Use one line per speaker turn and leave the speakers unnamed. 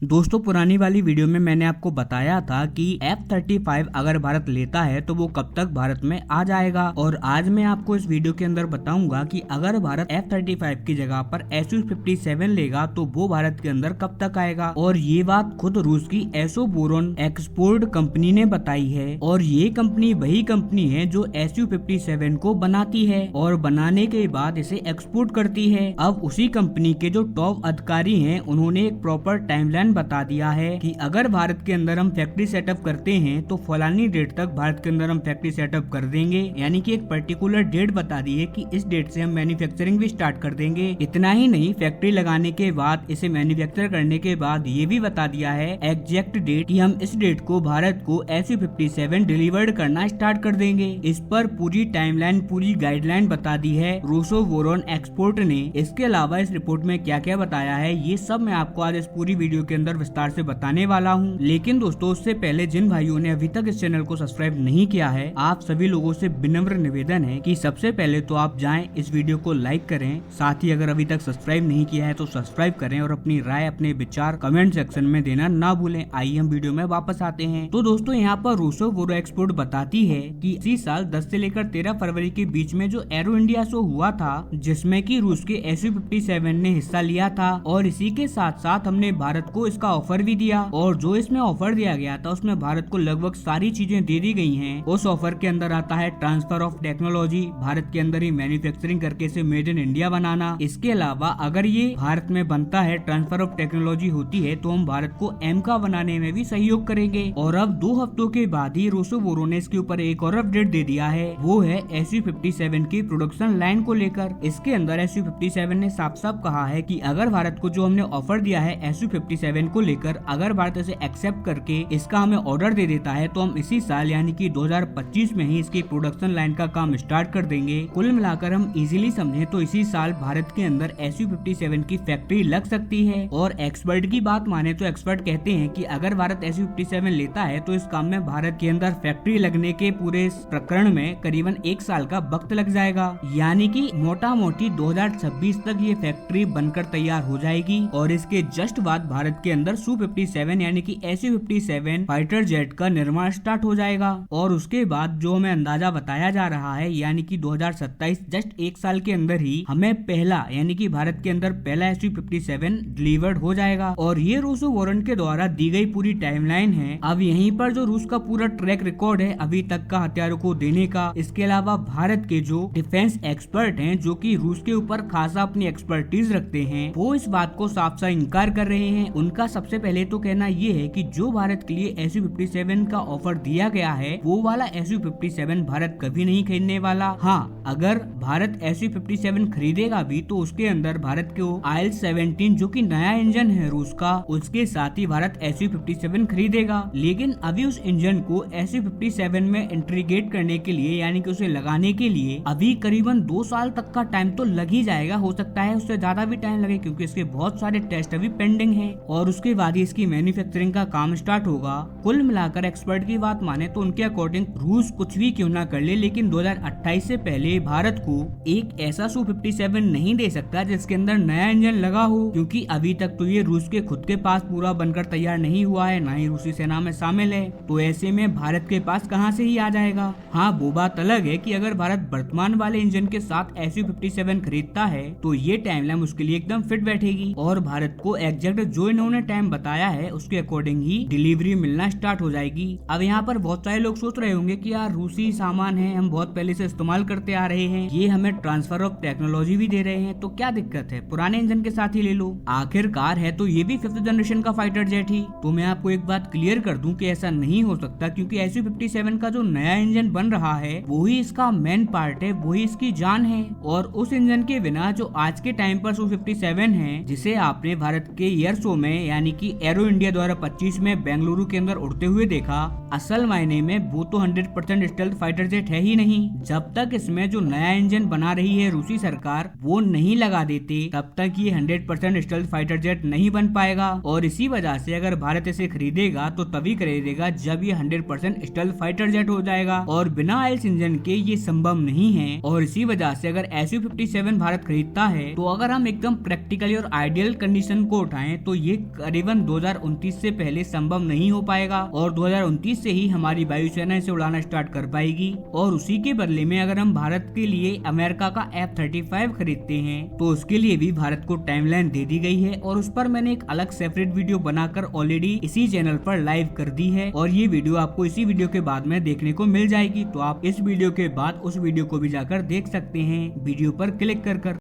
दोस्तों, पुरानी वाली वीडियो में मैंने आपको बताया था कि F-35 अगर भारत लेता है तो वो कब तक भारत में आ जाएगा। और आज मैं आपको इस वीडियो के अंदर बताऊंगा कि अगर भारत F-35 की जगह पर Su-57 लेगा तो वो भारत के अंदर कब तक आएगा। और ये बात खुद रूस की एसोबोरोन एक्सपोर्ट कंपनी ने बताई है। और ये कंपनी वही कंपनी है जो Su-57 को बनाती है और बनाने के बाद इसे एक्सपोर्ट करती है। अब उसी कंपनी के जो टॉप अधिकारी हैं उन्होंने एक प्रॉपर टाइमलाइन बता दिया है कि अगर भारत के अंदर हम फैक्ट्री सेटअप करते हैं तो फलानी डेट तक भारत के अंदर हम फैक्ट्री सेटअप कर देंगे। यानी कि एक पर्टिकुलर डेट बता दी है कि इस डेट से हम मैन्युफैक्चरिंग भी स्टार्ट कर देंगे। इतना ही नहीं, फैक्ट्री लगाने के बाद इसे मैन्युफैक्चर करने के बाद ये भी बता दिया है एग्जैक्ट डेट कि हम इस डेट को भारत को Su-57 डिलीवर्ड करना स्टार्ट कर देंगे। इस पर पूरी टाइमलाइन, पूरी गाइडलाइन बता दी है रोसोबोरोन एक्सपोर्ट ने। इसके अलावा इस रिपोर्ट में क्या क्या बताया है ये सब मैं आपको आज इस पूरी वीडियो के अंदर विस्तार से बताने वाला हूं। लेकिन दोस्तों, उससे पहले जिन भाइयों ने अभी तक इस चैनल को सब्सक्राइब नहीं किया है, आप सभी लोगों से विनम्र निवेदन है कि सबसे पहले तो आप जाएं, इस वीडियो को लाइक करें। साथ ही अगर अभी तक सब्सक्राइब नहीं किया है तो सब्सक्राइब करें और अपनी राय, अपने विचार कमेंट सेक्शन में देना ना भूलें। आइए हम वीडियो में वापस आते हैं। तो दोस्तों, यहाँ पर रोसोबोरो एक्सपोर्ट बताती है कि इसी साल 10 से लेकर 13 फरवरी के बीच में जो एरो इंडिया शो हुआ था, जिसमें की रूस के Su-57 ने हिस्सा लिया था। और इसी के साथ साथ हमने भारत को इसका ऑफर भी दिया। और जो इसमें ऑफर दिया गया था उसमें भारत को लगभग सारी चीजें दे दी गई हैं। उस ऑफर के अंदर आता है ट्रांसफर ऑफ टेक्नोलॉजी, भारत के अंदर ही मैन्युफैक्चरिंग करके इसे मेड इन इंडिया बनाना। इसके अलावा अगर ये भारत में बनता है, ट्रांसफर ऑफ टेक्नोलॉजी होती है, तो हम भारत को एमका बनाने में भी सहयोग करेंगे। और अब 2 हफ्तों के बाद ही रोसोबोरो ने इसके ऊपर एक और अपडेट दे दिया है, वो है Su-57 की प्रोडक्शन लाइन को लेकर। इसके अंदर Su-57 ने साफ साफ कहा है कि अगर भारत को जो हमने ऑफर दिया है Su-57 को लेकर, अगर भारत इसे एक्सेप्ट करके इसका हमें ऑर्डर दे देता है तो हम इसी साल यानी कि 2025 में ही इसकी प्रोडक्शन लाइन का काम स्टार्ट कर देंगे। कुल मिलाकर हम इजीली समझे तो इसी साल भारत के अंदर Su-57 की फैक्ट्री लग सकती है। और एक्सपर्ट की बात माने तो एक्सपर्ट कहते हैं कि अगर भारत Su-57 लेता है तो इस काम में भारत के अंदर फैक्ट्री लगने के पूरे प्रकरण में करीबन 1 साल का वक्त लग जाएगा। यानी कि मोटा मोटी 2026 तक ये फैक्ट्री बनकर तैयार हो जाएगी। और इसके जस्ट बाद भारत के अंदर Su-57 यानी कि Su-57 फाइटर जेट का निर्माण स्टार्ट हो जाएगा। और उसके बाद जो हमें अंदाजा बताया जा रहा है, यानी कि 2027 जस्ट 1 साल के अंदर ही हमें पहला यानी कि भारत के अंदर पहला Su-57 डिलीवर्ड हो जाएगा। और ये रोसोबोरोन के द्वारा दी गई पूरी टाइमलाइन है। अब यहीं पर जो रूस का पूरा ट्रैक रिकॉर्ड है अभी तक का हथियारों को देने का, इसके अलावा भारत के जो डिफेंस एक्सपर्ट हैं जो कि रूस के ऊपर खासा अपनी एक्सपर्टीज रखते हैं, वो इस बात को साफ साफ इनकार कर रहे हैं। उनका सबसे पहले तो कहना ये है कि जो भारत के लिए Su-57 का ऑफर दिया गया है वो वाला Su-57 भारत कभी नहीं खरीदने वाला। हाँ, अगर भारत Su-57 खरीदेगा भी तो उसके अंदर भारत को IL-17 जो कि नया इंजन है रूस का, उसके साथ ही भारत Su-57 खरीदेगा। लेकिन अभी उस इंजन को Su-57 में इंटीग्रेट करने के लिए यानी कि उसे लगाने के लिए अभी करीबन 2 साल तक का टाइम तो लग ही जाएगा। हो सकता है उससे ज्यादा भी टाइम लगे क्योंकि इसके बहुत सारे टेस्ट अभी पेंडिंग है। और उसके बाद ही इसकी मैन्युफैक्चरिंग का काम स्टार्ट होगा। कुल मिलाकर एक्सपर्ट की बात माने तो उनके अकॉर्डिंग रूस कुछ भी क्यों ना कर ले, लेकिन 2028 से पहले भारत को एक ऐसा Su-57 नहीं दे सकता जिसके अंदर नया इंजन लगा हो, क्योंकि अभी तक तो ये रूस के खुद के पास पूरा बनकर तैयार नहीं हुआ है, ना ही रूसी सेना में शामिल है। तो ऐसे में भारत के पास कहां से ही आ जाएगा। हाँ, वो बात अलग है कि अगर भारत वर्तमान वाले इंजन के साथ Su-57 खरीदता है तो ये टाइमलाइन उसके लिए एकदम फिट बैठेगी। और भारत को एग्जैक्ट जो इन्होंने टाइम बताया है उसके अकॉर्डिंग ही डिलीवरी मिलना स्टार्ट हो जाएगी। अब यहाँ पर बहुत सारे लोग सोच रहे होंगे कि यार रूसी सामान है, हम बहुत पहले से इस्तेमाल करते आ रहे हैं, ये हमें ट्रांसफर ऑफ टेक्नोलॉजी भी दे रहे हैं, तो क्या दिक्कत है, पुराने इंजन के साथ ही ले लो। आखिरकार है तो ये भी 5th जनरेशन का फाइटर जेट ही। तो मैं आपको एक बात क्लियर कर दूं कि ऐसा नहीं हो सकता, क्योंकि Su-57 का जो नया इंजन बन रहा है वही इसका मेन पार्ट है, वही इसकी जान है। और उस इंजन के बिना जो आज के टाइम पर Su-57 है, जिसे आपने भारत के एयर शो में यानी कि एरो इंडिया 2025 में बेंगलुरु के अंदर उड़ते हुए देखा, असल मायने में वो तो 100% स्टेल्थ फाइटर जेट है ही नहीं। जब तक इसमें जो नया इंजन बना रही है रूसी सरकार वो नहीं लगा देते तब तक ये 100% स्टेल्थ फाइटर जेट नहीं बन पाएगा। और इसी वजह से अगर भारत इसे खरीदेगा तो तभी खरीदेगा जब ये 100% स्टेल्थ फाइटर जेट हो जाएगा। और बिना ILS इंजन के ये संभव नहीं है। और इसी वजह से अगर Su-57 भारत खरीदता है तो अगर हम एकदम प्रैक्टिकली और आइडियल कंडीशन को उठाएं तो ये करीबन 2029 से पहले संभव नहीं हो पाएगा और 2029 से ही हमारी वायुसेना इसे उड़ाना स्टार्ट कर पाएगी। और उसी के बदले में अगर हम भारत के लिए अमेरिका का F-35 खरीदते हैं तो उसके लिए भी भारत को टाइमलाइन दे दी गई है और उस पर मैंने एक अलग सेपरेट वीडियो बनाकर ऑलरेडी इसी चैनल पर लाइव कर दी है और ये वीडियो आपको इसी वीडियो के बाद में देखने को मिल जाएगी। तो आप इस वीडियो के बाद उस वीडियो को भी जाकर देख सकते हैं वीडियो पर क्लिक कर।